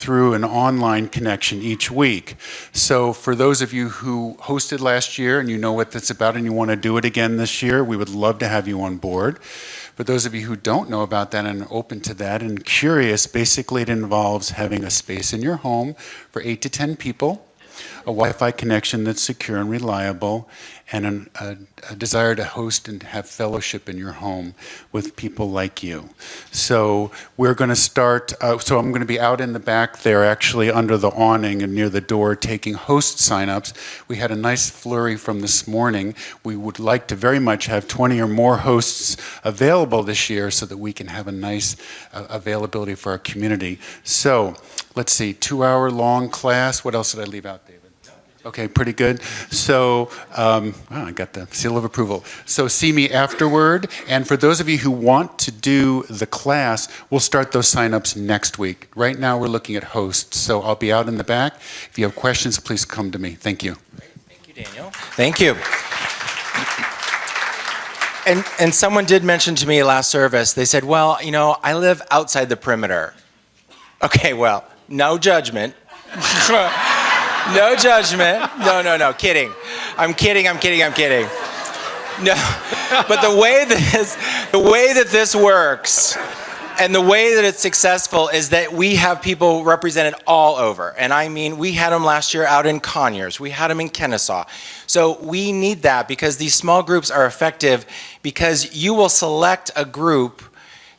through an online connection each week. So for those of you who hosted last year and you know what that's about and you want to do it again this year, we would love to have you on board. For those of you who don't know about that and are open to that and curious, basically it involves having a space in your home for 8 to 10 people, a Wi-Fi connection that's secure and reliable, and a desire to host and have fellowship in your home with people like you. So we're going to start, so I'm going to be out in the back there actually under the awning and near the door taking host signups. We had a nice flurry from this morning. We would like to very much have 20 or more hosts available this year so that we can have a nice availability for our community. So let's see, 2-hour long class. What else did I leave out, David? Okay, pretty good. So, I got the seal of approval. So see me afterward. And for those of you who want to do the class, we'll start those signups next week. Right now we're looking at hosts. So I'll be out in the back. If you have questions, please come to me. Thank you. Great. Thank you, Daniel. Thank you. And someone did mention to me last service, they said, well, you know, I live outside the perimeter. Okay, well, no judgment. No judgment. No, kidding. I'm kidding. No, but the way that this works and the way that it's successful is that we have people represented all over. And I mean, we had them last year out in Conyers. We had them in Kennesaw. So we need that because these small groups are effective because you will select a group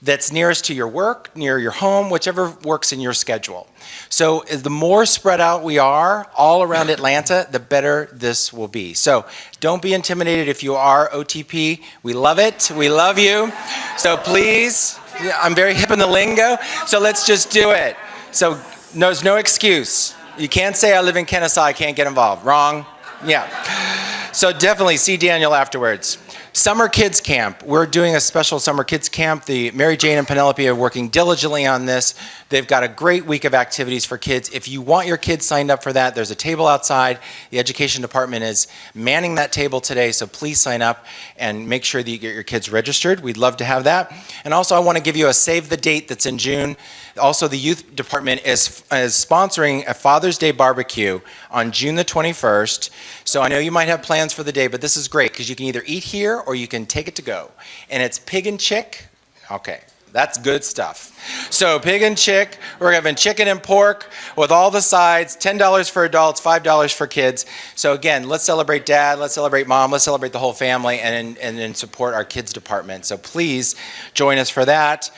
that's nearest to your work, near your home, whichever works in your schedule. So the more spread out we are all around Atlanta, the better this will be. So don't be intimidated if you are OTP. We love it. We love you. So please, I'm very hip in the lingo, so let's just do it. So there's no excuse. You can't say I live in Kennesaw, I can't get involved. Wrong? Yeah. So definitely see Daniel afterwards. Summer Kids Camp. We're doing a special Summer Kids Camp. The Mary Jane and Penelope are working diligently on this. They've got a great week of activities for kids. If you want your kids signed up for that, there's a table outside. The education department is manning that table today, so please sign up and make sure that you get your kids registered. We'd love to have that. And also I want to give you a save the date that's in June. Also, the youth department is sponsoring a Father's Day barbecue on June the 21st. So I know you might have plans for the day, but this is great because you can either eat here or you can take it to go. And it's pig and chick. Okay, that's good stuff. So pig and chick, we're having chicken and pork with all the sides, $10 for adults, $5 for kids. So again, let's celebrate dad, let's celebrate mom, let's celebrate the whole family and then support our kids department. So please join us for that.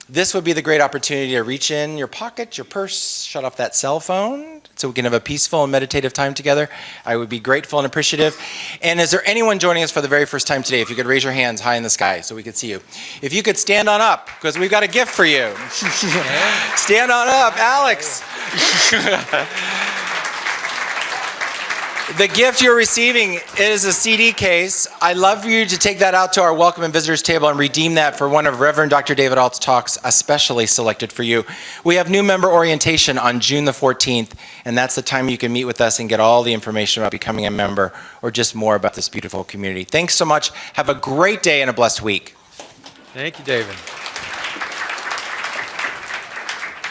This would be the great opportunity to reach in your pocket, your purse, shut off that cell phone so we can have a peaceful and meditative time together. I would be grateful and appreciative. And is there anyone joining us for the very first time today? If you could raise your hands high in the sky so we could see you. If you could stand on up, because we've got a gift for you. Stand on up, Alex. The gift you're receiving is a CD case. I'd love for you to take that out to our welcome and visitors table and redeem that for one of Reverend Dr. David Ault's talks, especially selected for you. We have new member orientation on June the 14th, and that's the time you can meet with us and get all the information about becoming a member or just more about this beautiful community. Thanks so much. Have a great day and a blessed week. Thank you, David.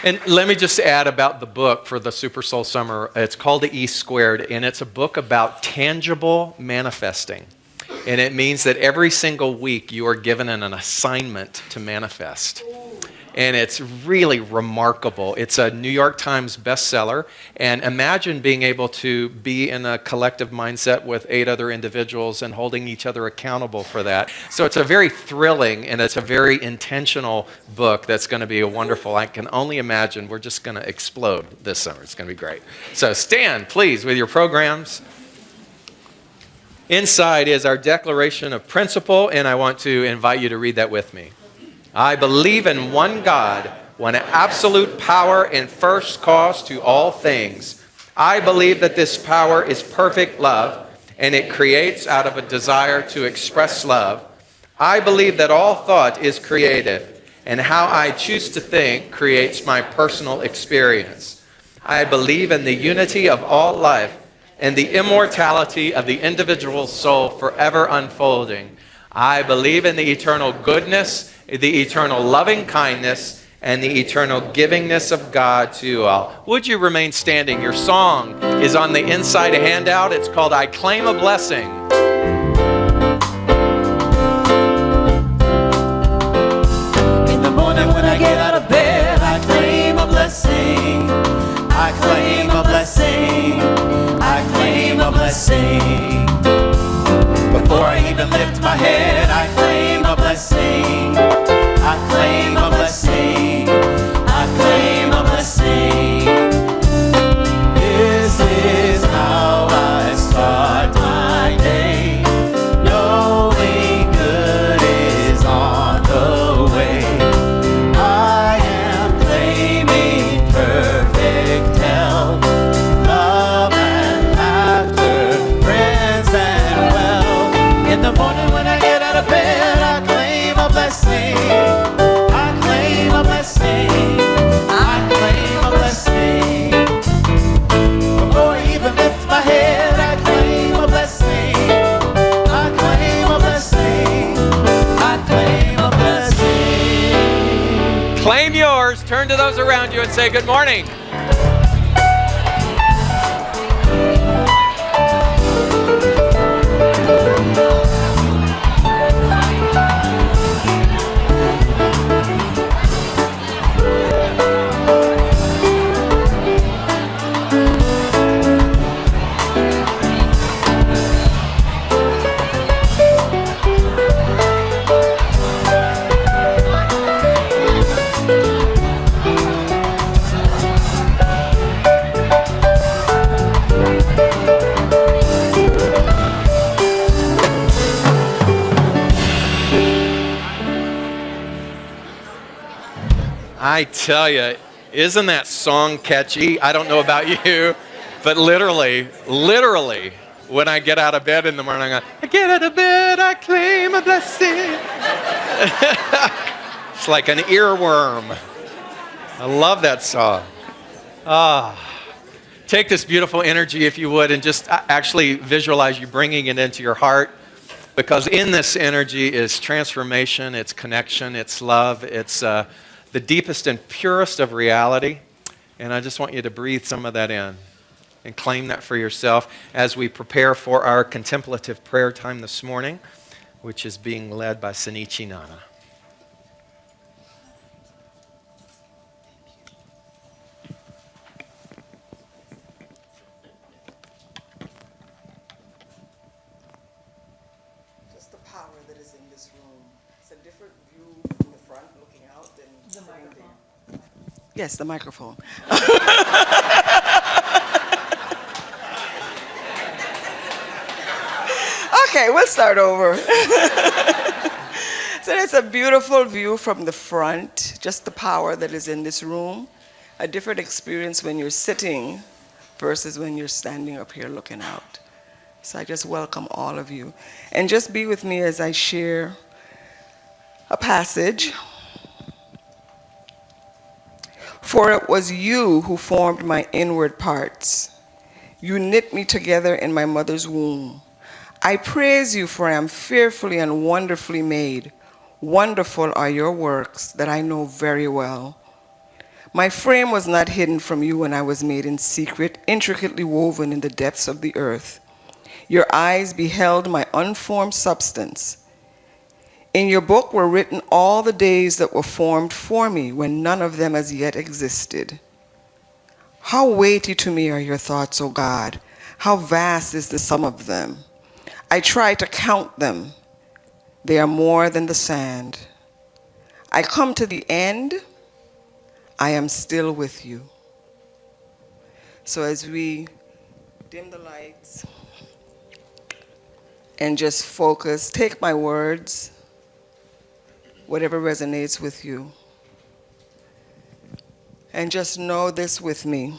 And let me just add about the book for the Super Soul Summer. It's called The E Squared, and it's a book about tangible manifesting. And it means that every single week you are given an assignment to manifest. And it's really remarkable. It's a New York Times bestseller. And imagine being able to be in a collective mindset with 8 other individuals and holding each other accountable for that. So it's a very thrilling and it's a very intentional book that's going to be a wonderful. I can only imagine we're just going to explode this summer. It's going to be great. So stand, please, with your programs. Inside is our declaration of principle, and I want to invite you to read that with me. I believe in one God, one absolute power and first cause to all things. I believe that this power is perfect love, and it creates out of a desire to express love. I believe that all thought is creative, and how I choose to think creates my personal experience. I believe in the unity of all life and the immortality of the individual soul forever unfolding. I believe in the eternal goodness, the eternal loving kindness, and the eternal givingness of God to all. Would you remain standing? Your song is on the inside handout. It's called I Claim a Blessing. In the morning when I get out of bed, I claim a blessing. I claim a blessing. I claim a blessing. Before I even lift my head, I claim a blessing. I claim a blessing. I claim a blessing. This is how I start my day, knowing good is on the way. I am claiming perfect health, love and laughter, friends and wealth. In the morning when I get out of bed, I claim a blessing. I claim a blessing. I claim a blessing. Before I even lift my head, I claim a blessing. I claim a blessing. I claim a blessing. Claim yours. Turn to those around you and say good morning. I tell you, isn't that song catchy? I don't know about you, but literally, when I get out of bed in the morning, I get out of bed, I claim a blessing. It's like an earworm. I love that song. Take this beautiful energy, if you would, and just actually visualize you bringing it into your heart, because in this energy is transformation, it's connection, it's love, it's the deepest and purest of reality. And I just want you to breathe some of that in and claim that for yourself as we prepare for our contemplative prayer time this morning, which is being led by Sanichi Nana. Just the power that is in this room. It's a different view from the front looking out than the microphone. Yes, the microphone. Okay, we'll start over. So it's a beautiful view from the front, just the power that is in this room. A different experience when you're sitting versus when you're standing up here looking out. So I just welcome all of you. And just be with me as I share a passage. For it was you who formed my inward parts. You knit me together in my mother's womb. I praise you, for I am fearfully and wonderfully made. Wonderful are your works that I know very well. My frame was not hidden from you when I was made in secret, intricately woven in the depths of the earth. Your eyes beheld my unformed substance. In your book were written all the days that were formed for me, when none of them as yet existed. How weighty to me are your thoughts, O God! How vast is the sum of them! I try to count them. They are more than the sand. I come to the end. I am still with you. So as we dim the lights and just focus, take my words, whatever resonates with you, and just know this with me.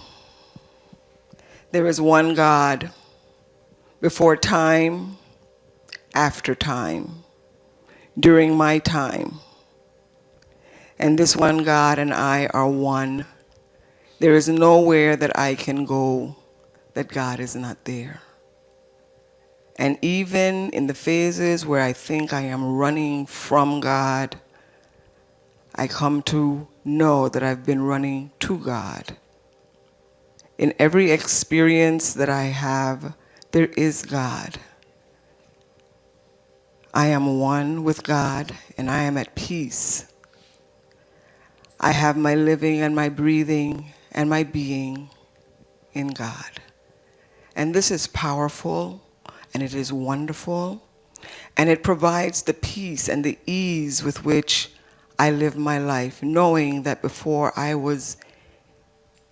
There is one God before time, after time, during my time. And this one God and I are one. There is nowhere that I can go that God is not there. And even in the phases where I think I am running from God, I come to know that I've been running to God. In every experience that I have, there is God. I am one with God, and I am at peace. I have my living and my breathing and my being in God. And this is powerful, and it is wonderful, and it provides the peace and the ease with which I live my life, knowing that before I was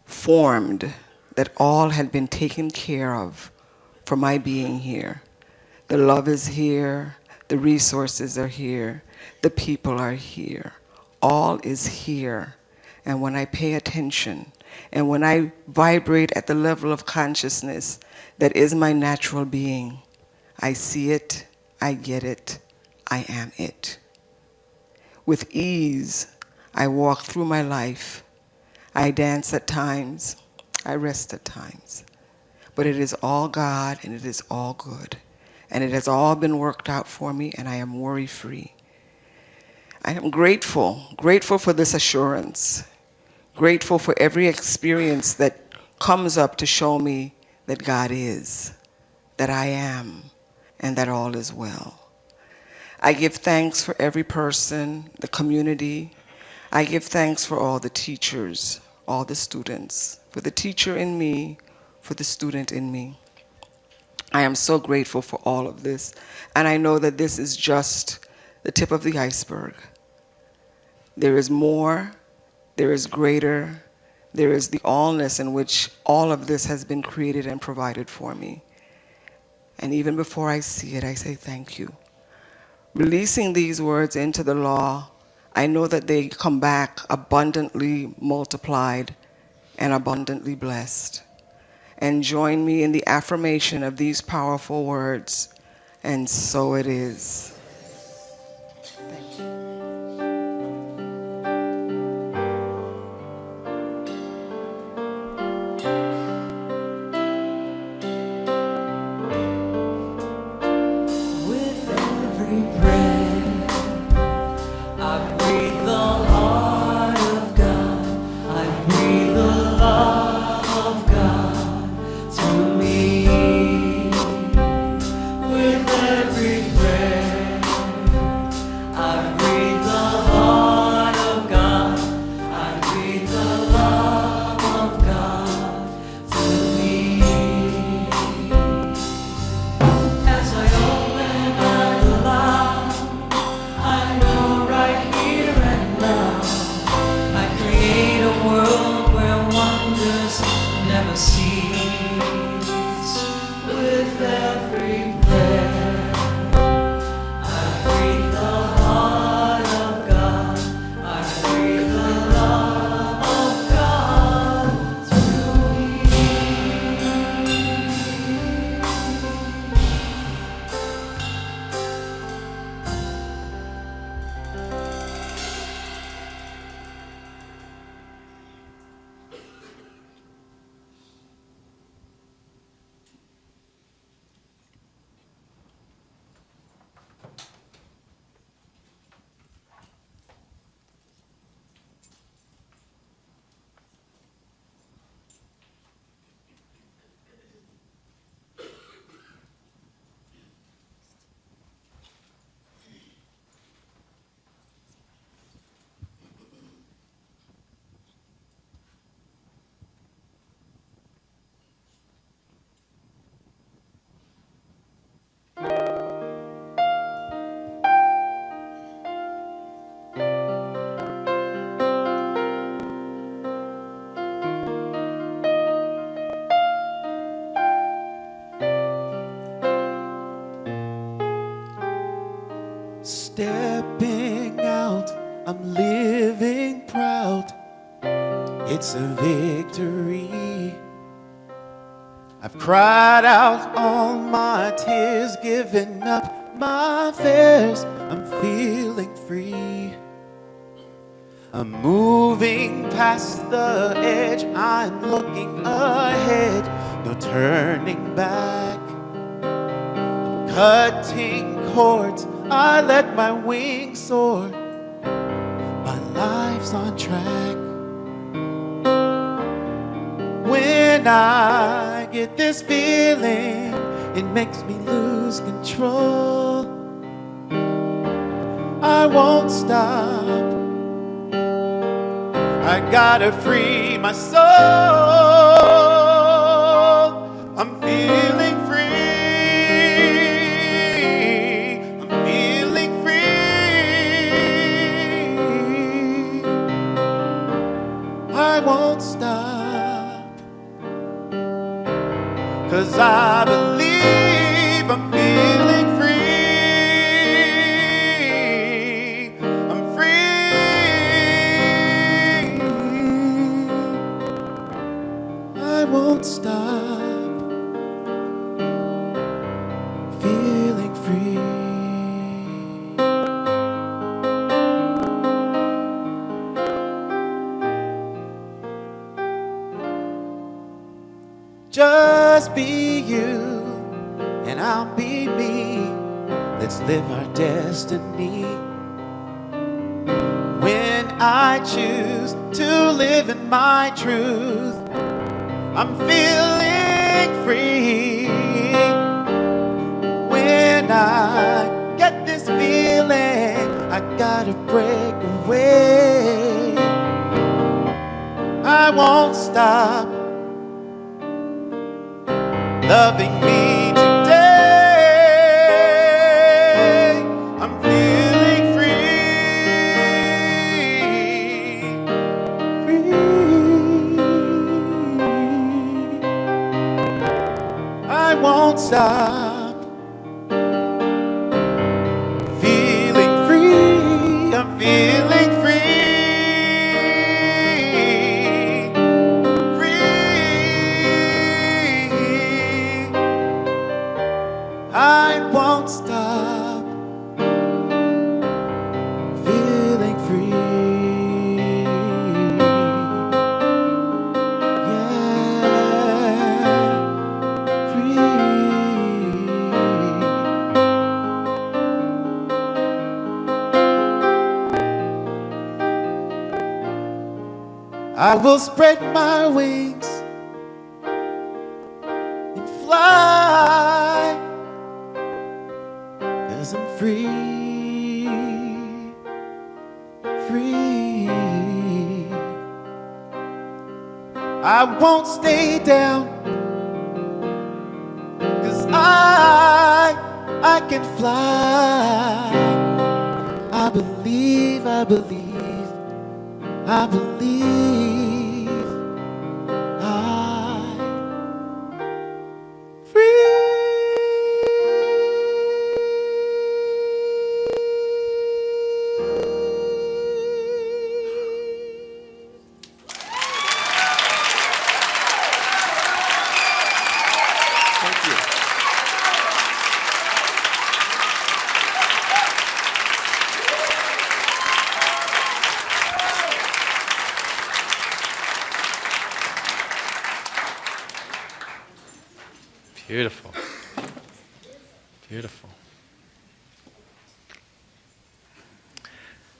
formed, that all had been taken care of for my being here. The love is here, the resources are here, the people are here. All is here. And when I pay attention, and when I vibrate at the level of consciousness that is my natural being, I see it, I get it, I am it. With ease, I walk through my life. I dance at times, I rest at times. But it is all God, and it is all good. And it has all been worked out for me, and I am worry-free. I am grateful for this assurance, grateful for every experience that comes up to show me that God is, that I am, and that all is well. I give thanks for every person, the community. I give thanks for all the teachers, all the students, for the teacher in me, for the student in me. I am so grateful for all of this, and I know that this is just the tip of the iceberg. There is more, there is greater, there is the allness in which all of this has been created and provided for me. And even before I see it, I say thank you. Releasing these words into the law, I know that they come back abundantly multiplied and abundantly blessed. And join me in the affirmation of these powerful words, and so it is. With every breath, I breathe the heart of God. I breathe the love of God to me. With every breath, I breathe the heart of God. I breathe the love of God to me. As I open and allow, I know right here and now, I create a world where wonders never cease. With every breath, I breathe the heart of God. I breathe the love of God to me. Stepping out, I'm living proud. It's a victory. I've cried out all my tears, given up my fears. I'm feeling free. I'm moving past the edge. I'm looking ahead, no turning back. I'm cutting cords. I let my wings soar. My life life's on track. When I get this feeling, it makes me lose control. I won't stop. I gotta free my soul. I'm feeling free. I'm feeling free. I won't stop. 'Cause I believe I'm feeling free. I'm free. I won't stop feeling free. Just be you, and I'll be me. Let's live our destiny. When I choose to live in my truth, I'm feeling free. When I get this feeling, I gotta break away. I won't stop loving me today. I'm feeling free. Free. I won't stop feeling free. I'm feeling free. I won't stop feeling free. Yeah, free. I will spread my wings and fly. 'Cause I'm free, free. I won't stay down, 'cause I can fly. I believe, I believe, I believe. I'm free. Beautiful. Beautiful.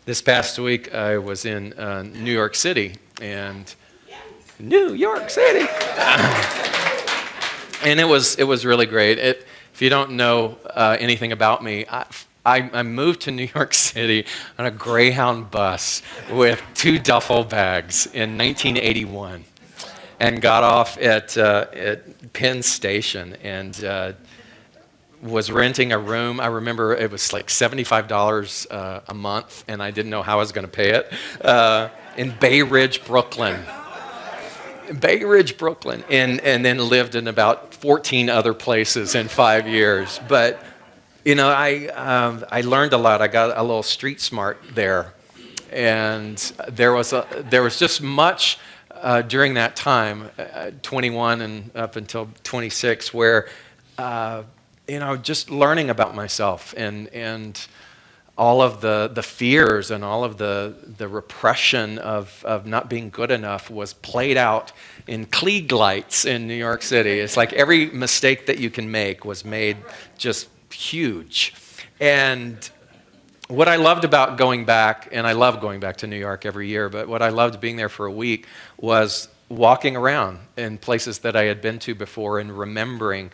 This past week, I was in New York City, and New York City, and it was really great. If you don't know anything about me, I moved to New York City on a Greyhound bus with 2 duffel bags in 1981. And got off at Penn Station and was renting a room. I remember it was like $75 a month, and I didn't know how I was going to pay it, in Bay Ridge, Brooklyn. Bay Ridge, Brooklyn, and then lived in about 14 other places in 5 years. But, you know, I learned a lot. I got a little street smart there. And there was just much during that time, 21 and up until 26, where, you know, just learning about myself and all of the fears and all of the repression of not being good enough was played out in Klieg lights in New York City. It's like every mistake that you can make was made just huge. And what I loved about going back, and I love going back to New York every year, but what I loved being there for a week was walking around in places that I had been to before and remembering.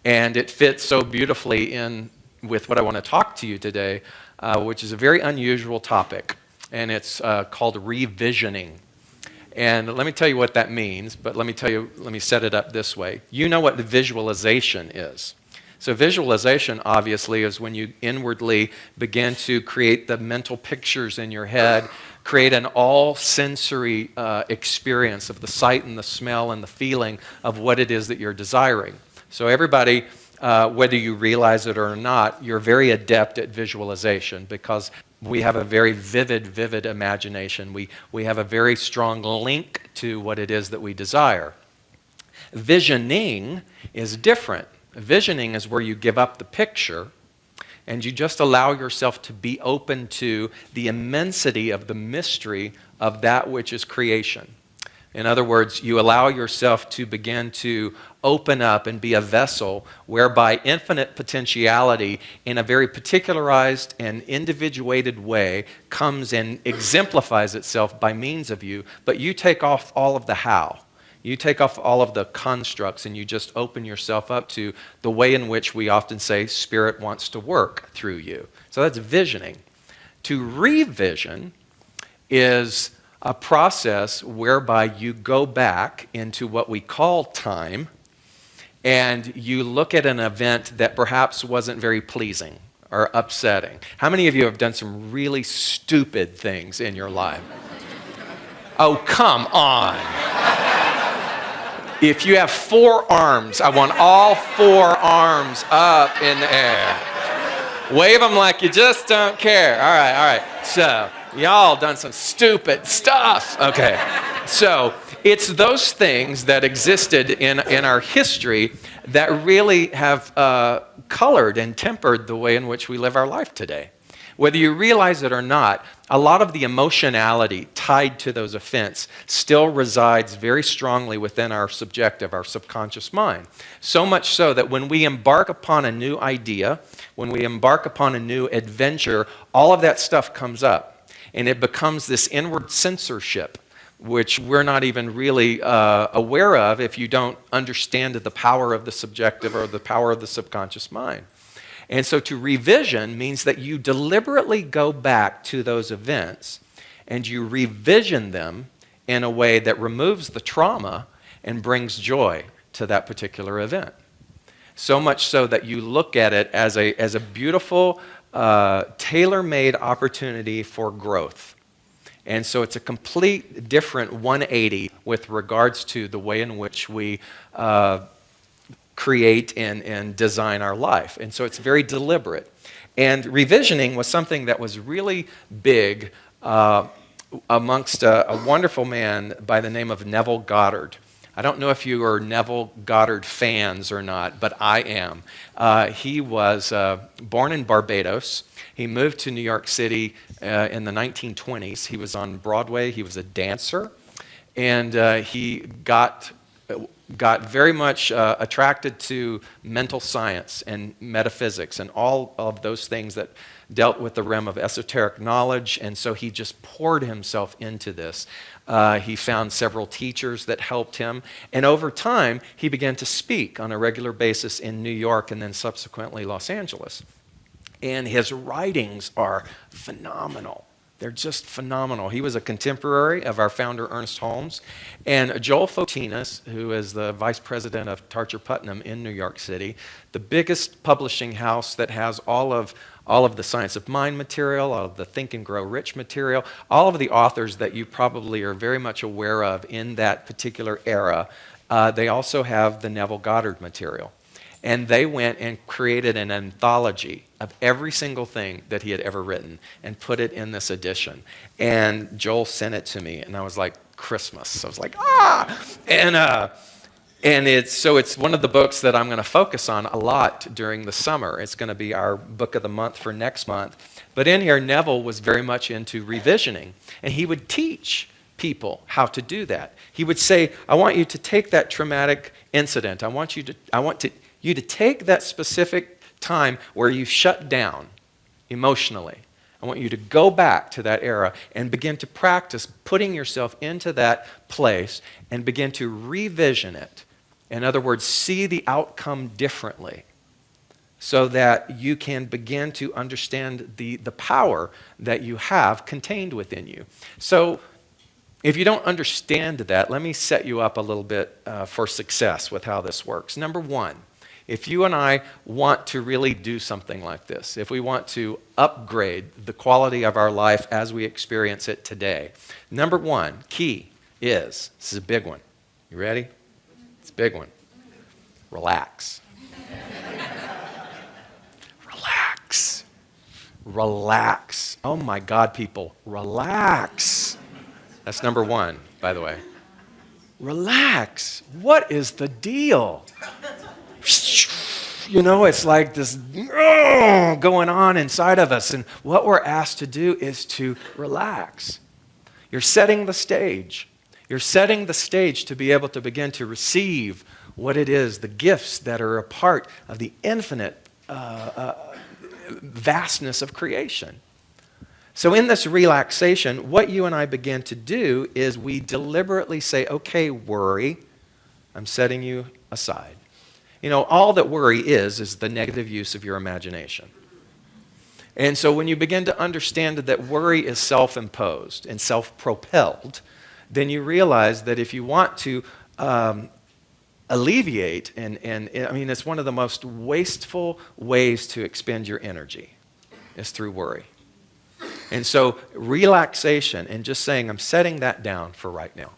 And it fits so beautifully in with what I want to talk to you today, which is a very unusual topic, and it's called revisioning. And let me tell you what that means, but let me set it up this way. You know what visualization is. So visualization, obviously, is when you inwardly begin to create the mental pictures in your head, create an all-sensory experience of the sight and the smell and the feeling of what it is that you're desiring. So everybody, whether you realize it or not, you're very adept at visualization because we have a very vivid imagination. We have a very strong link to what it is that we desire. Visioning is different. Visioning is where you give up the picture and you just allow yourself to be open to the immensity of the mystery of that which is creation. In other words, you allow yourself to begin to open up and be a vessel whereby infinite potentiality in a very particularized and individuated way comes and exemplifies itself by means of you, but you take off all of the how. You take off all of the constructs and you just open yourself up to the way in which we often say Spirit wants to work through you. So that's visioning. To revision is a process whereby you go back into what we call time and you look at an event that perhaps wasn't very pleasing or upsetting. How many of you have done some really stupid things in your life? Oh, come on. If you have 4 arms, I want all 4 arms up in the air. Wave them like you just don't care. All right. So, y'all done some stupid stuff. Okay. So, it's those things that existed in our history that really have colored and tempered the way in which we live our life today. Whether you realize it or not, a lot of the emotionality tied to those events still resides very strongly within our subjective, our subconscious mind. So much so that when we embark upon a new idea, when we embark upon a new adventure, all of that stuff comes up. And it becomes this inward censorship, which we're not even really aware of if you don't understand the power of the subjective or the power of the subconscious mind. And so to revision means that you deliberately go back to those events and you revision them in a way that removes the trauma and brings joy to that particular event. So much so that you look at it as a beautiful, tailor-made opportunity for growth. And so it's a complete different 180 with regards to the way in which we create and design our life. And so it's very deliberate. And revisioning was something that was really big amongst a wonderful man by the name of Neville Goddard. I don't know if you are Neville Goddard fans or not, but I am. He was born in Barbados. He moved to New York City in the 1920s. He was on Broadway. He was a dancer. And he got very much attracted to mental science and metaphysics and all of those things that dealt with the realm of esoteric knowledge, and so he just poured himself into this. He found several teachers that helped him, and over time, he began to speak on a regular basis in New York and then subsequently Los Angeles. And his writings are phenomenal. They're just phenomenal. He was a contemporary of our founder, Ernest Holmes. And Joel Fotinas, who is the vice president of Tarcher Putnam in New York City, the biggest publishing house that has all of the Science of Mind material, all of the Think and Grow Rich material, all of the authors that you probably are very much aware of in that particular era. They also have the Neville Goddard material. And they went and created an anthology of every single thing that he had ever written and put it in this edition. And Joel sent it to me, and I was like, Christmas. I was like, ah! And it's one of the books that I'm going to focus on a lot during the summer. It's going to be our book of the month for next month. But in here, Neville was very much into revisioning, and he would teach people how to do that. He would say, I want you to take that traumatic incident. I want you to take that specific time where you shut down emotionally. I want you to go back to that era and begin to practice putting yourself into that place and begin to revision it. In other words, see the outcome differently so that you can begin to understand the power that you have contained within you. So if you don't understand that, let me set you up a little bit for success with how this works. Number one, if you and I want to really do something like this, if we want to upgrade the quality of our life as we experience it today, number one key is, this is a big one. You ready? It's a big one. Relax. Relax. Relax. Oh my God, people, relax. That's number one, by the way. Relax. What is the deal? You know, it's like this going on inside of us. And what we're asked to do is to relax. You're setting the stage. You're setting the stage to be able to begin to receive what it is, the gifts that are a part of the infinite vastness of creation. So in this relaxation, what you and I begin to do is we deliberately say, okay, worry, I'm setting you aside. You know, all that worry is the negative use of your imagination. And so when you begin to understand that worry is self-imposed and self-propelled, then you realize that if you want to alleviate, and I mean, it's one of the most wasteful ways to expend your energy is through worry. And so relaxation and just saying, I'm setting that down for right now.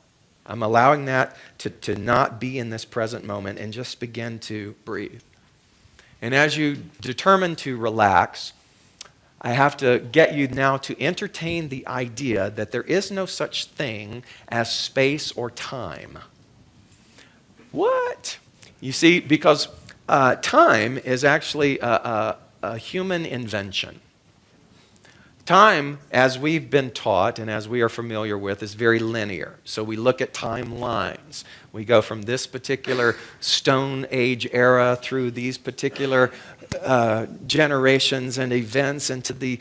I'm allowing that to not be in this present moment and just begin to breathe. And as you determine to relax, I have to get you now to entertain the idea that there is no such thing as space or time. What? You see, because time is actually a human invention. Time, as we've been taught and as we are familiar with, is very linear. So we look at timelines. We go from this particular Stone Age era through these particular generations and events into the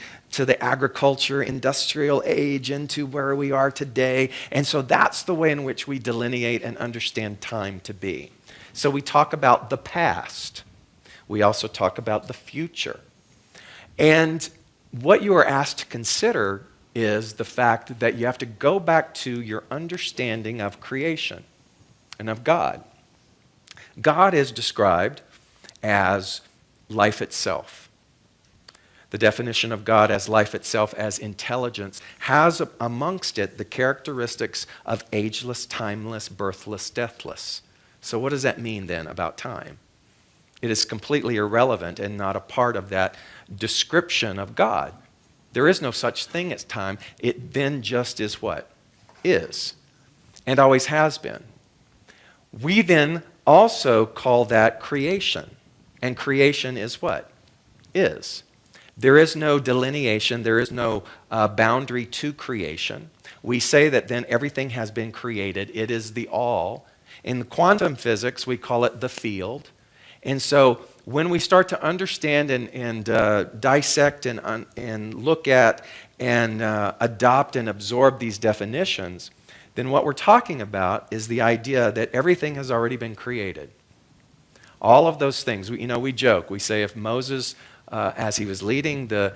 agriculture, industrial age, into where we are today. And so that's the way in which we delineate and understand time to be. So we talk about the past. We also talk about the future. And what you are asked to consider is the fact that you have to go back to your understanding of creation and of God. God is described as life itself. The definition of God as life itself, as intelligence, has amongst it the characteristics of ageless, timeless, birthless, deathless. So what does that mean then about time? It is completely irrelevant and not a part of that description of God. There is no such thing as time. It then just is what? Is. And always has been. We then also call that creation. And creation is what? Is. There is no delineation. There is no boundary to creation. We say that then everything has been created. It is the all. In quantum physics, we call it the field. And so when we start to understand and dissect and look at and adopt and absorb these definitions, then what we're talking about is the idea that everything has already been created. All of those things, we joke. We say if Moses, as he was leading the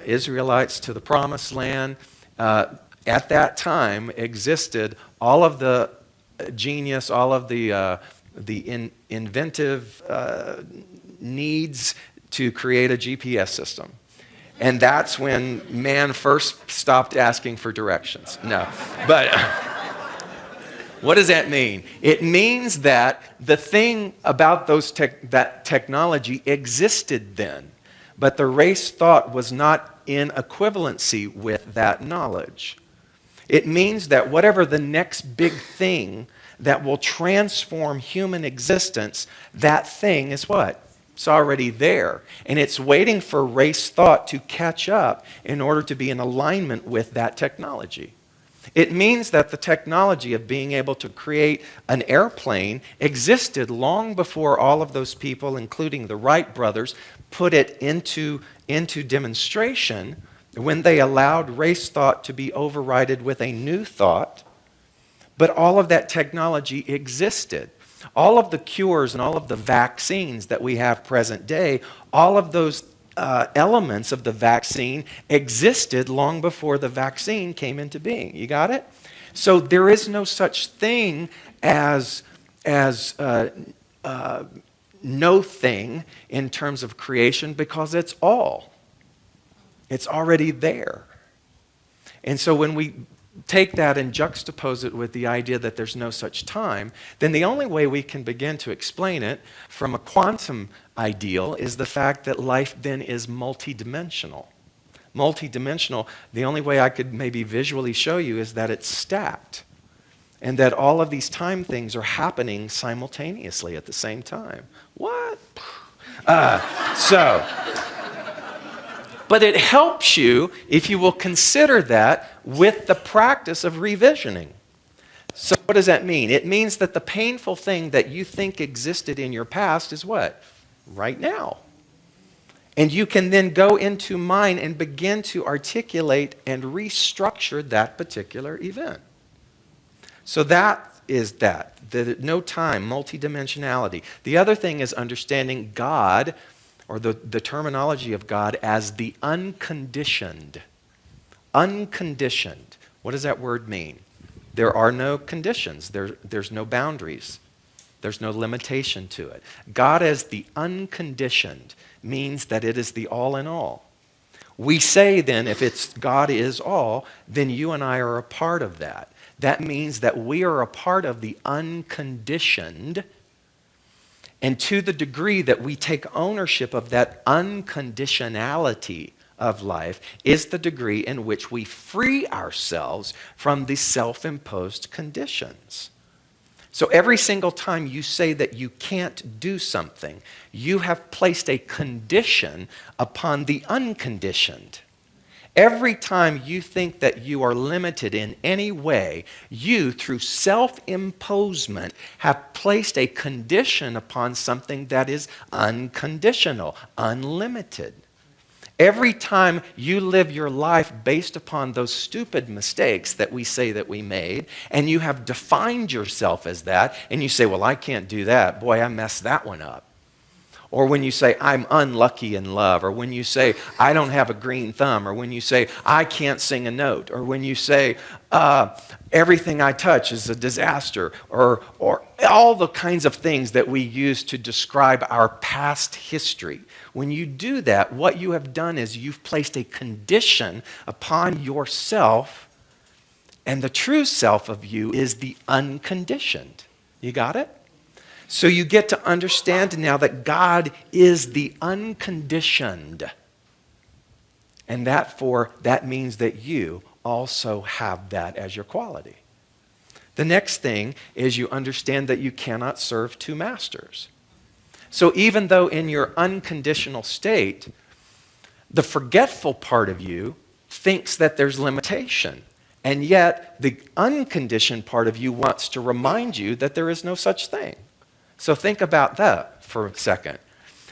Israelites to the promised land, at that time existed all of the genius, all of the inventive needs to create a GPS system. And that's when man first stopped asking for directions. No, but what does that mean? It means that the thing about that technology existed then, but the race thought was not in equivalency with that knowledge. It means that whatever the next big thing that will transform human existence, that thing is what? It's already there. And it's waiting for race thought to catch up in order to be in alignment with that technology. It means that the technology of being able to create an airplane existed long before all of those people, including the Wright brothers, put it into demonstration when they allowed race thought to be overridden with a new thought, but all of that technology existed. All of the cures and all of the vaccines that we have present day, all of those elements of the vaccine existed long before the vaccine came into being. You got it? So there is no such thing as no thing in terms of creation, because it's all. It's already there. And so when we take that and juxtapose it with the idea that there's no such time, then the only way we can begin to explain it from a quantum ideal is the fact that life then is multidimensional. Multidimensional, the only way I could maybe visually show you is that it's stacked, and that all of these time things are happening simultaneously at the same time. What? But it helps you if you will consider that with the practice of revisioning. So what does that mean? It means that the painful thing that you think existed in your past is what? Right now. And you can then go into mind and begin to articulate and restructure that particular event. So that is that. The no time, multidimensionality. The other thing is understanding God, or the terminology of God, as the unconditioned. Unconditioned. What does that word mean? There are no conditions. There's no boundaries. There's no limitation to it. God as the unconditioned means that it is the all in all. We say then, if it's God is all, then you and I are a part of that. That means that we are a part of the unconditioned. And to the degree that we take ownership of that unconditionality of life is the degree in which we free ourselves from the self-imposed conditions. So every single time you say that you can't do something, you have placed a condition upon the unconditioned. Every time you think that you are limited in any way, you, through self-imposement, have placed a condition upon something that is unconditional, unlimited. Every time you live your life based upon those stupid mistakes that we say that we made, and you have defined yourself as that, and you say, well, I can't do that. Boy, I messed that one up. Or when you say, I'm unlucky in love, or when you say, I don't have a green thumb, or when you say, I can't sing a note, or when you say, everything I touch is a disaster, or all the kinds of things that we use to describe our past history. When you do that, what you have done is you've placed a condition upon yourself, and the true self of you is the unconditioned. You got it? So you get to understand now that God is the unconditioned. And that means that you also have that as your quality. The next thing is you understand that you cannot serve two masters. So even though in your unconditional state, the forgetful part of you thinks that there's limitation, and yet the unconditioned part of you wants to remind you that there is no such thing. So think about that for a second.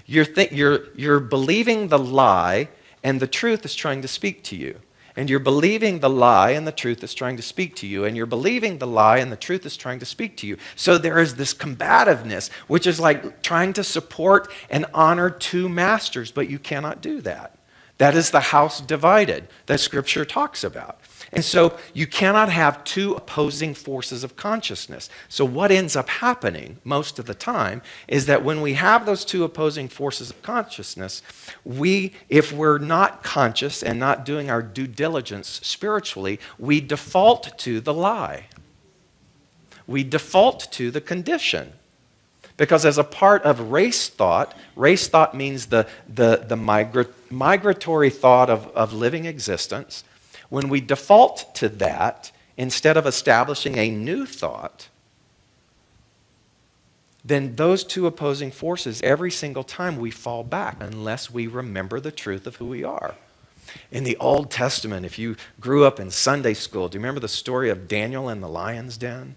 You're believing the lie, and the truth is trying to speak to you. And you're believing the lie, and the truth is trying to speak to you. And you're believing the lie, and the truth is trying to speak to you. So there is this combativeness, which is like trying to support and honor two masters, but you cannot do that. That is the house divided that Scripture talks about. And so you cannot have two opposing forces of consciousness. So what ends up happening most of the time is that when we have those two opposing forces of consciousness, if we're not conscious and not doing our due diligence spiritually, we default to the lie. We default to the condition. Because as a part of race thought means the migratory thought of living existence. When we default to that, instead of establishing a new thought, then those two opposing forces, every single time we fall back unless we remember the truth of who we are. In the Old Testament, if you grew up in Sunday school, do you remember the story of Daniel in the lion's den?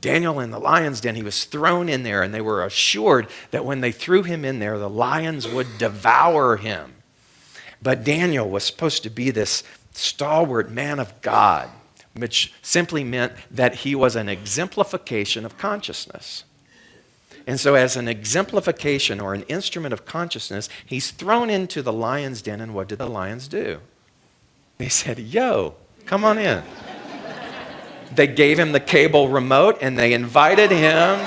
Daniel in the lion's den, he was thrown in there, and they were assured that when they threw him in there, the lions would devour him. But Daniel was supposed to be this stalwart man of God, which simply meant that he was an exemplification of consciousness. And so as an exemplification or an instrument of consciousness, he's thrown into the lion's den, and what did the lions do? They said, yo, come on in. They gave him the cable remote, and they invited him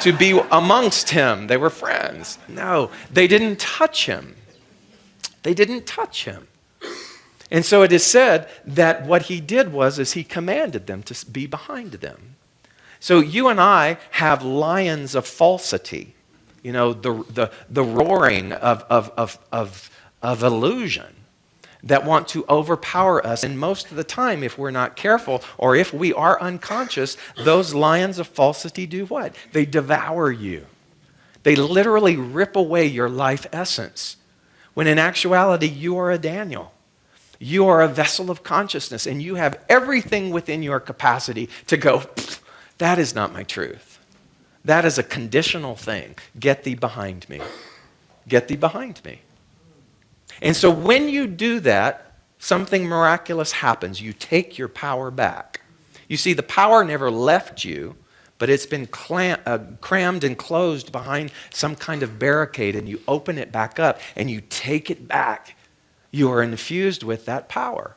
to be amongst him. They were friends. No, they didn't touch him. They didn't touch him. And so it is said that what he did is he commanded them to be behind them. So you and I have lions of falsity, the roaring of illusion that want to overpower us. And most of the time, if we're not careful or if we are unconscious, those lions of falsity do what? They devour you. They literally rip away your life essence. When in actuality, you are a Daniel. You are a vessel of consciousness, and you have everything within your capacity to go, that is not my truth. That is a conditional thing. Get thee behind me. Get thee behind me. And so when you do that, something miraculous happens. You take your power back. You see, the power never left you, but it's been crammed and closed behind some kind of barricade, and you open it back up and you take it back. You are infused with that power.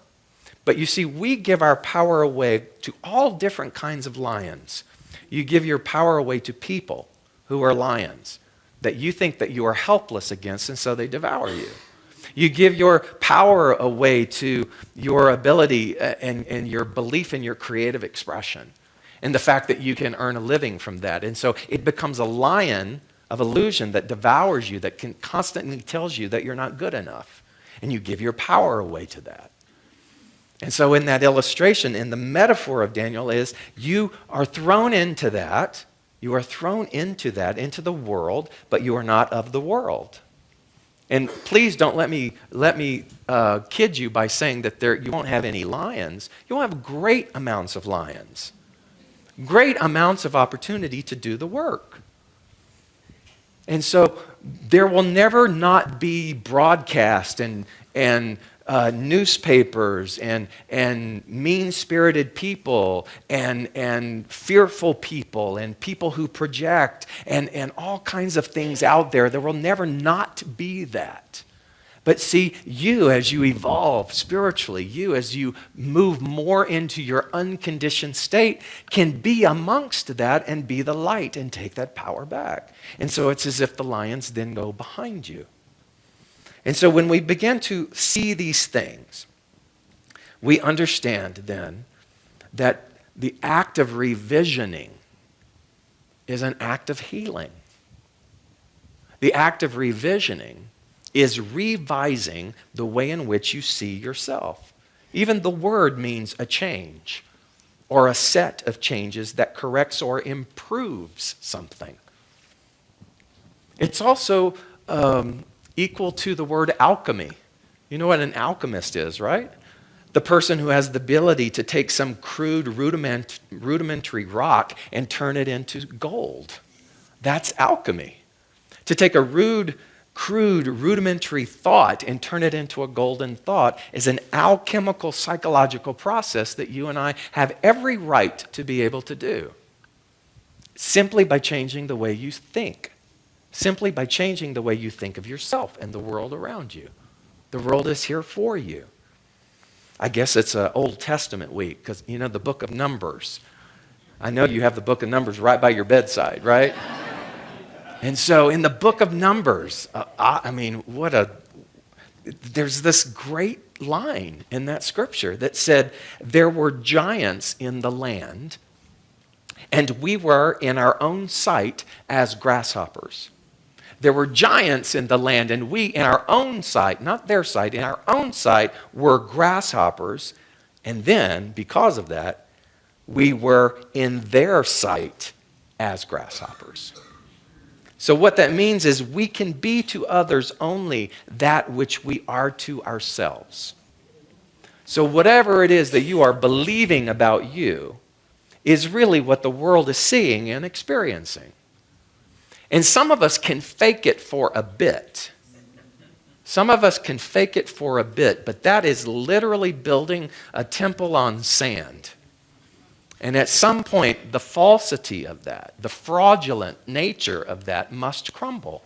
But you see, we give our power away to all different kinds of lions. You give your power away to people who are lions that you think that you are helpless against, and so they devour you. You give your power away to your ability and your belief in your creative expression and the fact that you can earn a living from that. And so it becomes a lion of illusion that devours you, that can constantly tells you that you're not good enough. And you give your power away to that. And so in that illustration, in the metaphor of Daniel is you are thrown into that. You are thrown into that, into the world, but you are not of the world. And please don't let me kid you by saying that you won't have any lions. You'll have great amounts of lions. Great amounts of opportunity to do the work. And so there will never not be broadcast and newspapers and mean-spirited people and fearful people and people who project and all kinds of things out there. There will never not be that. But see, you as you evolve spiritually, you as you move more into your unconditioned state can be amongst that and be the light and take that power back. And so it's as if the lions then go behind you. And so when we begin to see these things, we understand then that the act of revisioning is an act of healing. The act of revisioning is revising the way in which you see yourself. Even the word means a change or a set of changes that corrects or improves something. It's also equal to the word alchemy. You know what an alchemist is, right? The person who has the ability to take some crude rudimentary rock and turn it into gold. That's alchemy. To take a crude, rudimentary thought and turn it into a golden thought is an alchemical psychological process that you and I have every right to be able to do. Simply by changing the way you think. Simply by changing the way you think of yourself and the world around you. The world is here for you. I guess it's an Old Testament week because, the book of Numbers. I know you have the book of Numbers right by your bedside, right? And so in the book of Numbers, there's this great line in that scripture that said, there were giants in the land, and we were in our own sight as grasshoppers. There were giants in the land, and we in our own sight, not their sight, in our own sight were grasshoppers. And then, because of that, we were in their sight as grasshoppers. So what that means is we can be to others only that which we are to ourselves. So whatever it is that you are believing about you is really what the world is seeing and experiencing. And some of us can fake it for a bit. Some of us can fake it for a bit, but that is literally building a temple on sand. And at some point, the falsity of that, the fraudulent nature of that must crumble.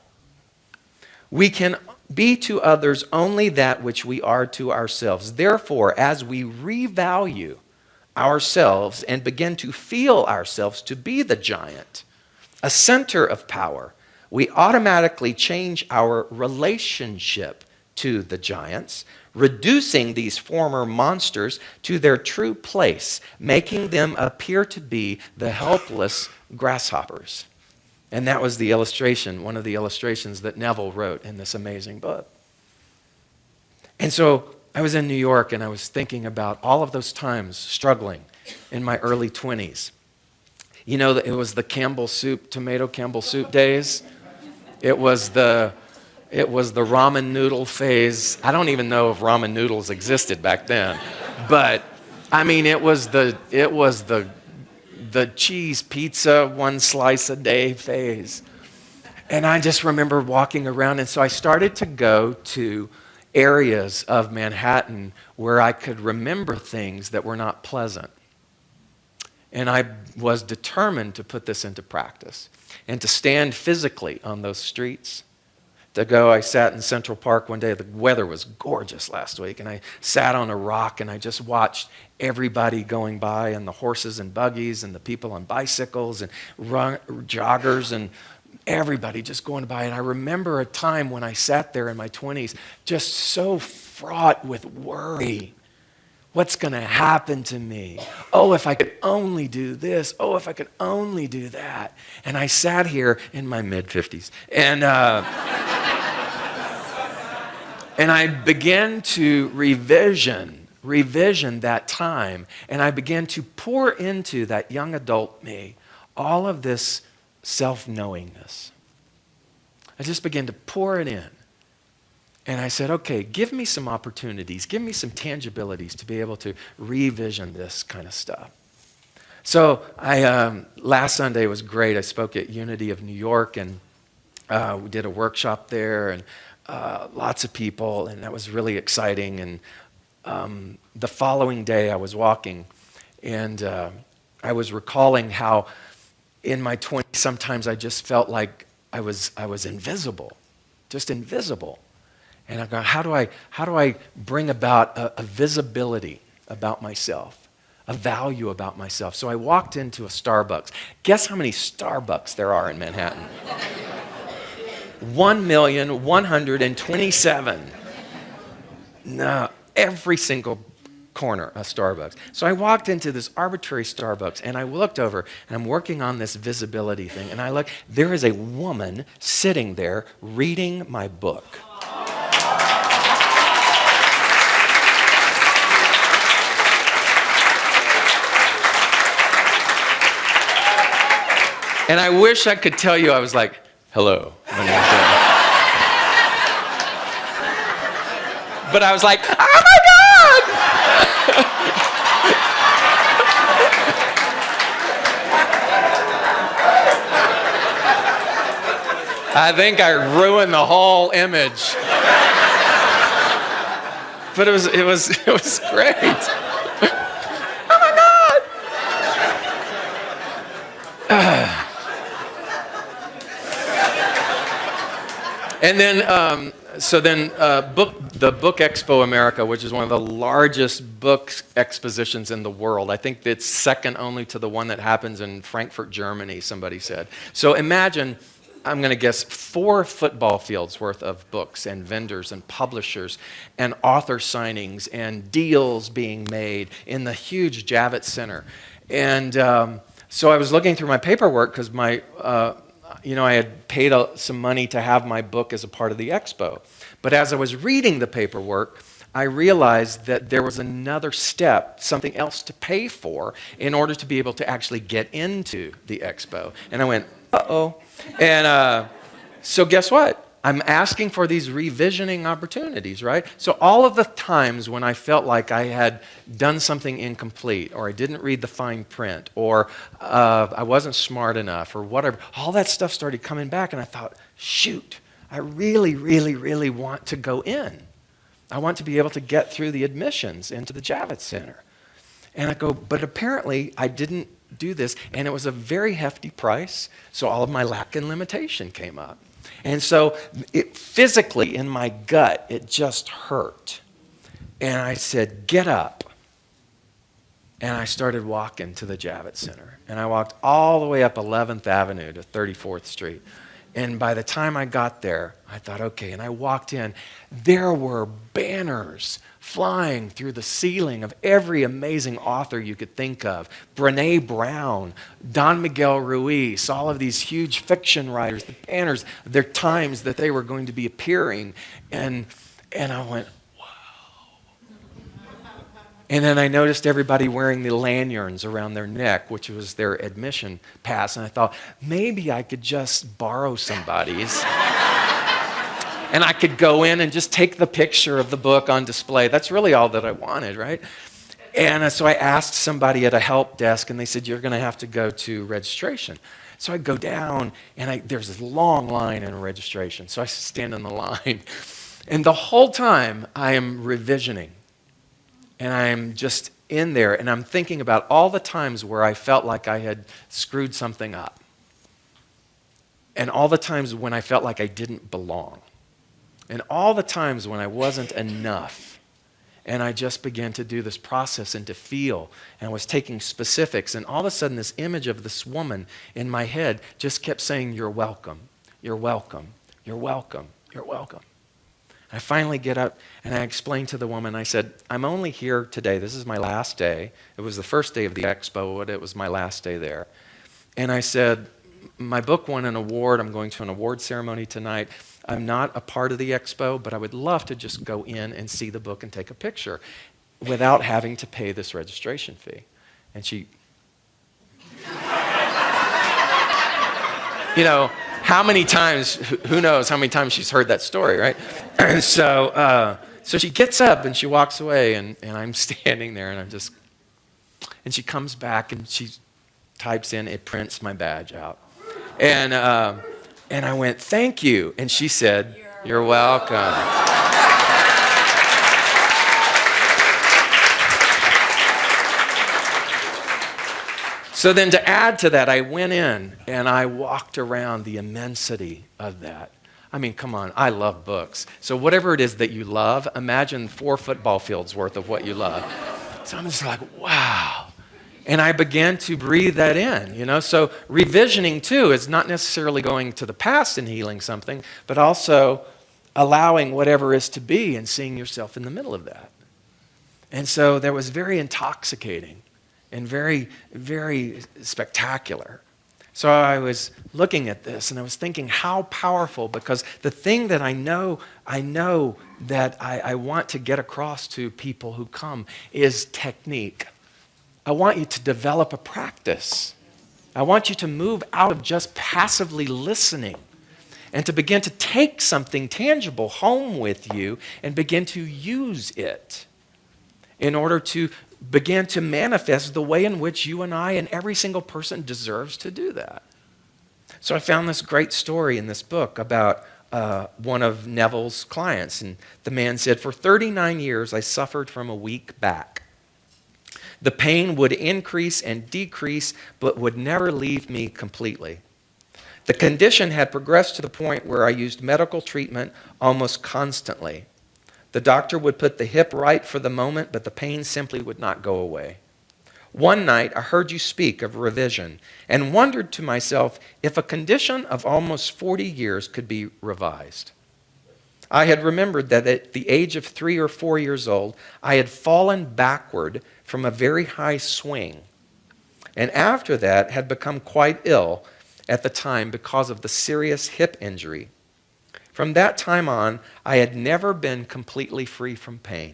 We can be to others only that which we are to ourselves. Therefore, as we revalue ourselves and begin to feel ourselves to be the giant, a center of power, we automatically change our relationship to the giants, reducing these former monsters to their true place, making them appear to be the helpless grasshoppers. And that was the illustration, one of the illustrations that Neville wrote in this amazing book. And so I was in New York and I was thinking about all of those times struggling in my early 20s. You know, it was the tomato Campbell soup days. It was the ramen noodle phase. I don't even know if ramen noodles existed back then. But I mean, it was the cheese pizza, one slice a day phase. And I just remember walking around, and so I started to go to areas of Manhattan where I could remember things that were not pleasant. And I was determined to put this into practice and to stand physically on those streets. I sat in Central Park one day. The weather was gorgeous last week, and I sat on a rock and I just watched everybody going by, and the horses and buggies and the people on bicycles and joggers and everybody just going by. And I remember a time when I sat there in my 20s just so fraught with worry. What's going to happen to me? Oh, if I could only do this. Oh, if I could only do that. And I sat here in my mid-50s, and I began to revision that time, and I began to pour into that young adult me all of this self-knowingness. I just began to pour it in. And I said, okay, give me some opportunities, give me some tangibilities to be able to revision this kind of stuff. So last Sunday was great. I spoke at Unity of New York, and we did a workshop there, and lots of people, and that was really exciting. And the following day I was walking, and I was recalling how in my 20s sometimes I just felt like I was invisible, just invisible. And I go, how do I bring about a visibility about myself, a value about myself? So I walked into a Starbucks. Guess how many Starbucks there are in Manhattan? 1,127,000. No, every single corner a Starbucks. So I walked into this arbitrary Starbucks, and I looked over, and I'm working on this visibility thing, and I look, there is a woman sitting there reading my book. And I wish I could tell you I was like, hello. But I was like, oh my God! I think I ruined the whole image. But it was great. Oh my God! And then, the Book Expo America, which is one of the largest book expositions in the world. I think it's second only to the one that happens in Frankfurt, Germany, somebody said. So imagine, I'm going to guess, 4 football fields worth of books and vendors and publishers and author signings and deals being made in the huge Javits Center. And so I was looking through my paperwork because I had paid some money to have my book as a part of the expo. But as I was reading the paperwork, I realized that there was another step, something else to pay for in order to be able to actually get into the expo. And I went, uh-oh. And so guess what? I'm asking for these revisioning opportunities, right? So all of the times when I felt like I had done something incomplete, or I didn't read the fine print, or I wasn't smart enough, or whatever, all that stuff started coming back, and I thought, shoot, I really, really, really want to go in. I want to be able to get through the admissions into the Javits Center. And I go, but apparently I didn't do this, and it was a very hefty price, so all of my lack and limitation came up. And so physically in my gut, it just hurt. And I said, get up. And I started walking to the Javits Center. And I walked all the way up 11th Avenue to 34th Street. And by the time I got there, I thought, okay, and I walked in. There were banners flying through the ceiling of every amazing author you could think of. Brené Brown, Don Miguel Ruiz, all of these huge fiction writers, the banners, their times that they were going to be appearing. And I went, and then I noticed everybody wearing the lanyards around their neck, which was their admission pass. And I thought, maybe I could just borrow somebody's. And I could go in and just take the picture of the book on display. That's really all that I wanted, right? And so I asked somebody at a help desk, and they said, you're going to have to go to registration. So I go down, and there's this long line in registration. So I stand in the line. And the whole time, I am revisioning. And I'm just in there, and I'm thinking about all the times where I felt like I had screwed something up. And all the times when I felt like I didn't belong. And all the times when I wasn't enough. And I just began to do this process and to feel. And I was taking specifics. And all of a sudden, this image of this woman in my head just kept saying, you're welcome, you're welcome, you're welcome, you're welcome. I finally get up and I explain to the woman, I said, I'm only here today. This is my last day. It was the first day of the expo, but it was my last day there. And I said, my book won an award. I'm going to an award ceremony tonight. I'm not a part of the expo, but I would love to just go in and see the book and take a picture without having to pay this registration fee. And she, how many times, who knows how many times she's heard that story, right? And so she gets up and she walks away, and I'm standing there, and she comes back and she types in, it prints my badge out. And I went, thank you. And she said, you're welcome. So then to add to that, I went in and I walked around the immensity of that. I mean, come on, I love books. So whatever it is that you love, imagine 4 football fields worth of what you love. So I'm just like, wow. And I began to breathe that in, So revisioning too is not necessarily going to the past and healing something, but also allowing whatever is to be and seeing yourself in the middle of that. And so that was very intoxicating and very, very spectacular. So I was looking at this and I was thinking how powerful, because the thing that I know that I want to get across to people who come is technique. I want you to develop a practice. I want you to move out of just passively listening and to begin to take something tangible home with you and begin to use it in order to begin to manifest the way in which you and I and every single person deserves to do that. So I found this great story in this book about one of Neville's clients. And the man said, for 39 years, I suffered from a weak back. The pain would increase and decrease, but would never leave me completely. The condition had progressed to the point where I used medical treatment almost constantly. The doctor would put the hip right for the moment, but the pain simply would not go away. One night, I heard you speak of revision and wondered to myself if a condition of almost 40 years could be revised. I had remembered that at the age of 3 or 4 years old, I had fallen backward from a very high swing, and after that had become quite ill at the time because of the serious hip injury. From that time on, I had never been completely free from pain,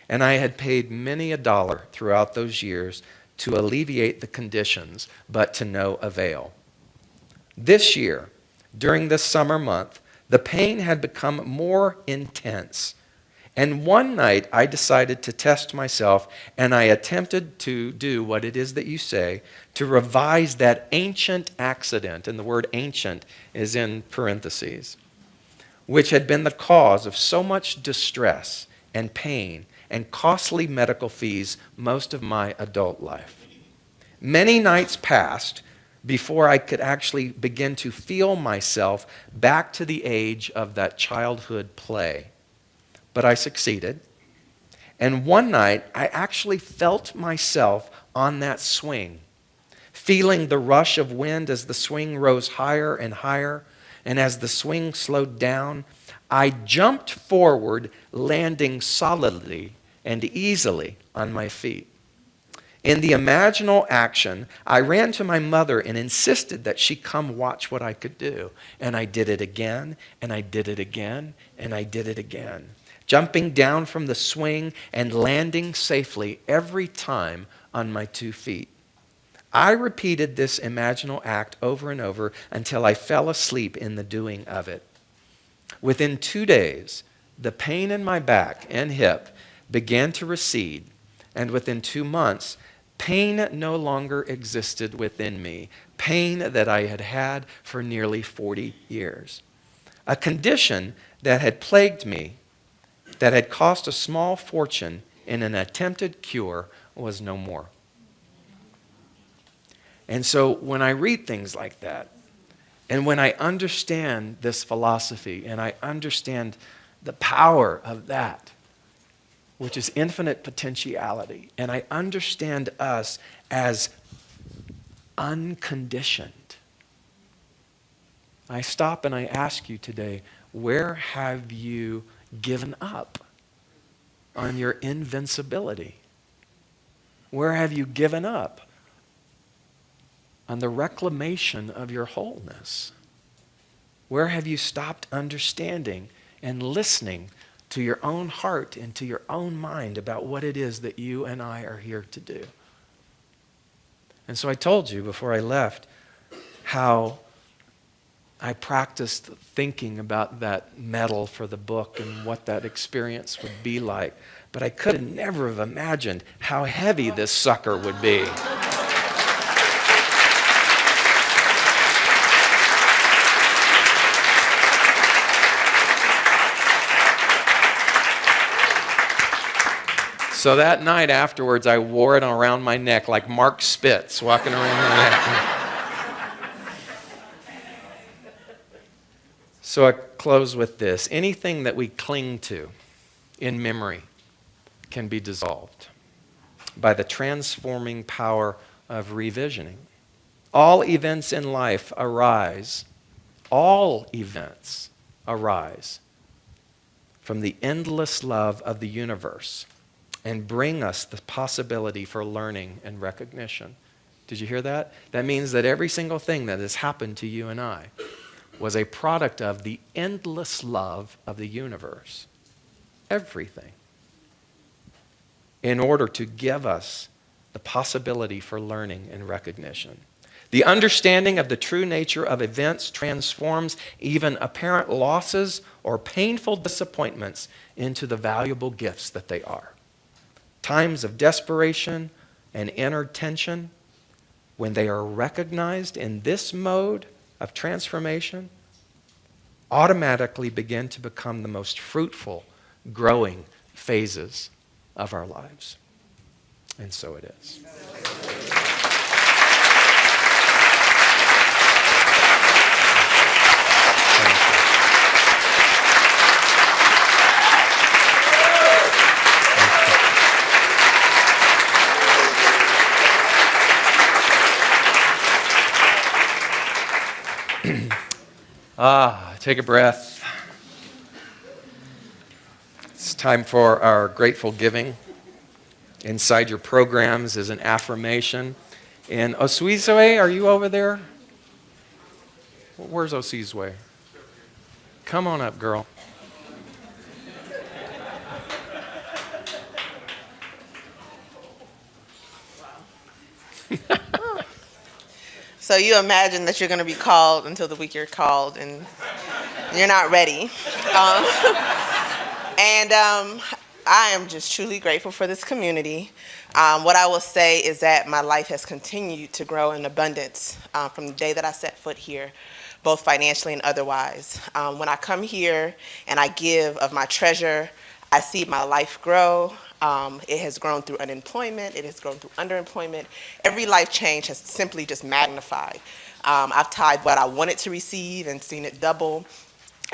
and I had paid many a dollar throughout those years to alleviate the conditions, but to no avail. This year, during this summer month, the pain had become more intense, and one night I decided to test myself, and I attempted to do what it is that you say, to revise that ancient accident, and the word ancient is in parentheses. which had been the cause of so much distress and pain and costly medical fees most of my adult life. Many nights passed before I could actually begin to feel myself back to the age of that childhood play. But I succeeded. And one night, I actually felt myself on that swing, feeling the rush of wind as the swing rose higher and higher. And as the swing slowed down, I jumped forward, landing solidly and easily on my feet. In the imaginal action, I ran to my mother and insisted that she come watch what I could do. And I did it again, and I did it again, and I did it again, jumping down from the swing and landing safely every time on my 2 feet. I repeated this imaginal act over and over until I fell asleep in the doing of it. Within 2 days, the pain in my back and hip began to recede, and within 2 months, pain no longer existed within me, pain that I had had for nearly 40 years. A condition that had plagued me, that had cost a small fortune in an attempted cure, was no more. And so when I read things like that, and when I understand this philosophy, and I understand the power of that, which is infinite potentiality, and I understand us as unconditioned, I stop and I ask you today, where have you given up on your invincibility? Where have you given up on the reclamation of your wholeness? Where have you stopped understanding and listening to your own heart and to your own mind about what it is that you and I are here to do? And so I told you before I left how I practiced thinking about that medal for the book and what that experience would be like. But I could have never have imagined how heavy this sucker would be. So that night afterwards, I wore it around my neck like Mark Spitz walking around my neck. So I close with this. Anything that we cling to in memory can be dissolved by the transforming power of revisioning. All events in life arise. All events arise from the endless love of the universe and bring us the possibility for learning and recognition. Did you hear that? That means that every single thing that has happened to you and I was a product of the endless love of the universe. Everything. In order to give us the possibility for learning and recognition. The understanding of the true nature of events transforms even apparent losses or painful disappointments into the valuable gifts that they are. Times of desperation and inner tension, when they are recognized in this mode of transformation, automatically begin to become the most fruitful, growing phases of our lives. And so it is. Take a breath. It's time for our grateful giving. Inside your programs is an affirmation. And Osizwe, are you over there? Where's Osizwe? Come on up, girl. So you imagine that you're going to be called until the week you're called, and you're not ready. I am just truly grateful for this community. What I will say is that my life has continued to grow in abundance from the day that I set foot here. both financially and otherwise. When I come here and I give of my treasure, I see my life grow. It has grown through unemployment. It has grown through underemployment. Every life change has simply just magnified. I've tied what I wanted to receive and seen it double.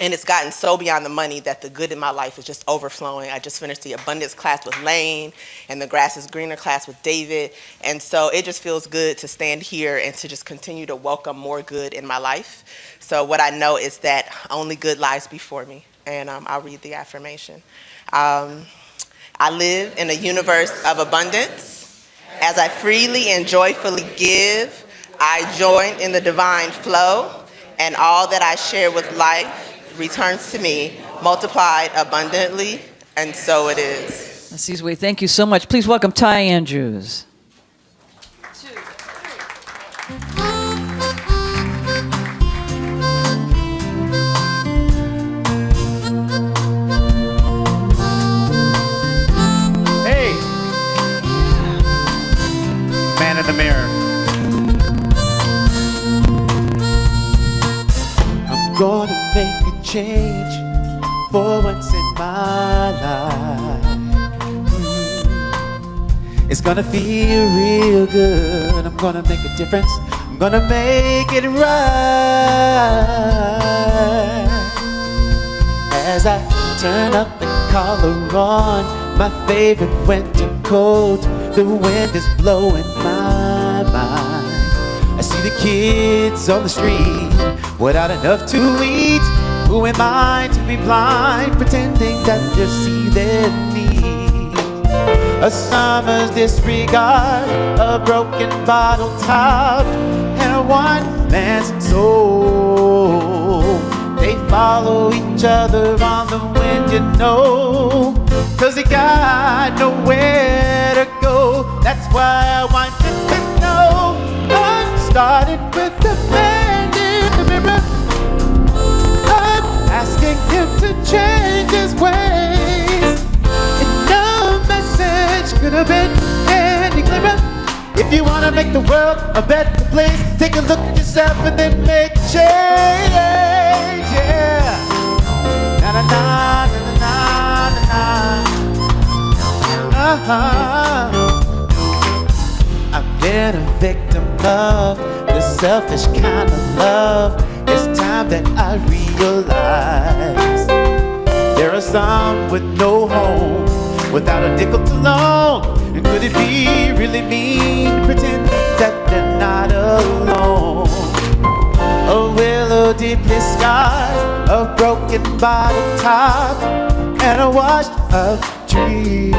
And it's gotten so beyond the money that the good in my life is just overflowing. I just finished the abundance class with Lane and the grass is greener class with David. And so it just feels good to stand here and to just continue to welcome more good in my life. So what I know is that only good lies before me. And I'll read the affirmation. I live in a universe of abundance. As I freely and joyfully give, I join in the divine flow, and all that I share with life returns to me, multiplied abundantly, and so it is. Sizwe, thank you so much. Please welcome Ty Andrews. Hey, man in the mirror. I'm gonna make a change for once in my life. It's gonna feel real good. I'm gonna make a difference. I'm gonna make it right. As I turn up the collar on my favorite winter coat, the wind is blowing my mind. I see the kids on the street without enough to eat. Who am I to be blind, pretending that they see their need? A summer's disregard, a broken bottle top, and a one man's soul. They follow each other on the wind, you know, 'cause they got nowhere to go. That's why I want you to know I'm starting with the man in the mirror. I'm asking him to change his ways. And no message could have been any clearer. If you want to make the world a better place, take a look at yourself and then make a change. Yeah. Na na na na na na na. I've been a victim of the selfish kind of love. It's time that I realize there are some with no home, without a nickel to loan. And could it be really mean to pretend that they're not alone? A willow deeply scarred, a broken bottle top, and a washed up dream.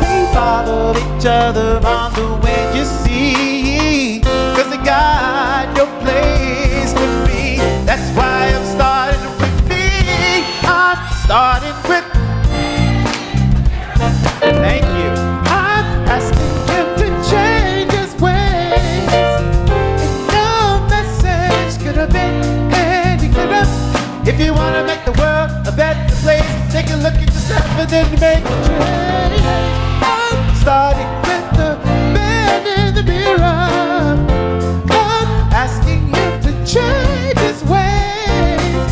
We followed each other on the wind, you see, 'cause they got no place to be. That's why I'm starting with me. I'm starting with. Thank you. I'm asking him to change his ways. And no message could have been any clearer. If you want to make the world a better place, take a look at yourself and then make a change. I'm starting with the man in the mirror. I'm asking him to change his ways.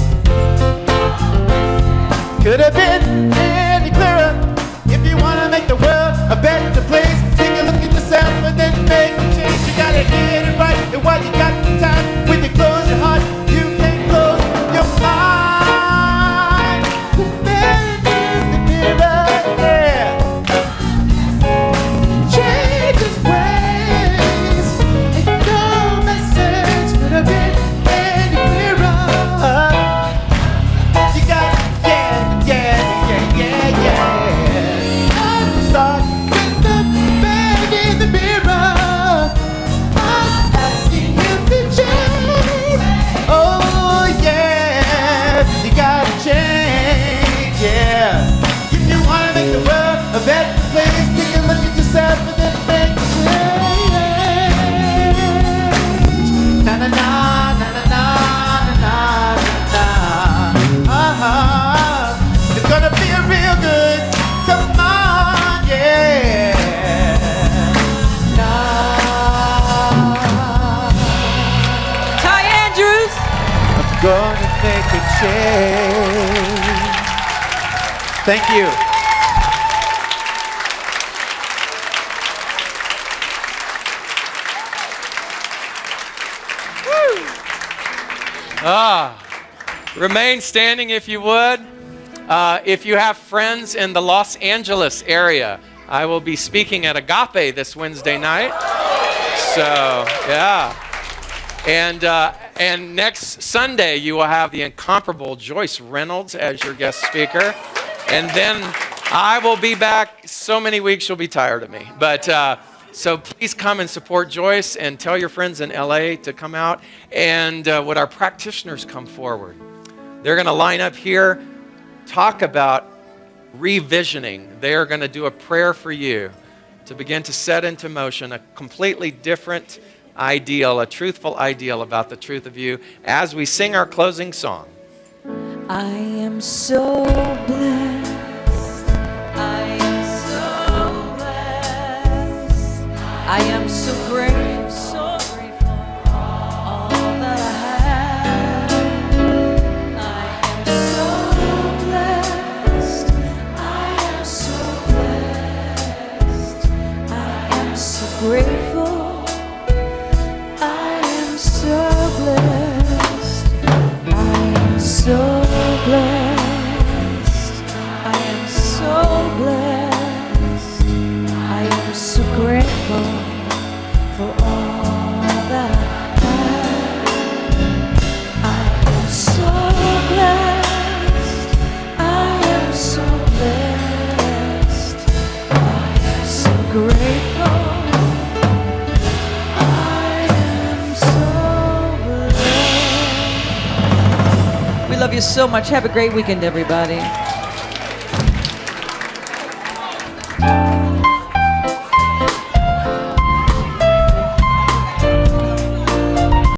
Could have been any clearer. If you want to make the world a better place, take a look at yourself and then make a change. You gotta get it right, and while you got the time, when you close your heart, you can close your mind. The man in the mirror, yeah. Gonna make a change. Thank you. Remain standing if you would. If you have friends in the Los Angeles area, I will be speaking at Agape this Wednesday night. So, yeah. And next Sunday, you will have the incomparable Joyce Reynolds as your guest speaker. And then I will be back so many weeks, you'll be tired of me. But so please come and support Joyce and tell your friends in LA to come out. And would our practitioners come forward? They're going to line up here, talk about revisioning. They are going to do a prayer for you to begin to set into motion a completely different ideal, a truthful ideal about the truth of you as we sing our closing song. I am so blessed. I am so blessed. I am so grateful, so grateful for all that I have. I am so blessed. I am so blessed. I am so grateful. I am so blessed. I am so blessed. I am so blessed. I am so grateful for all that I have. I am so blessed. I am so blessed. I am so grateful. I am so blessed. We love you so much. Have a great weekend, everybody.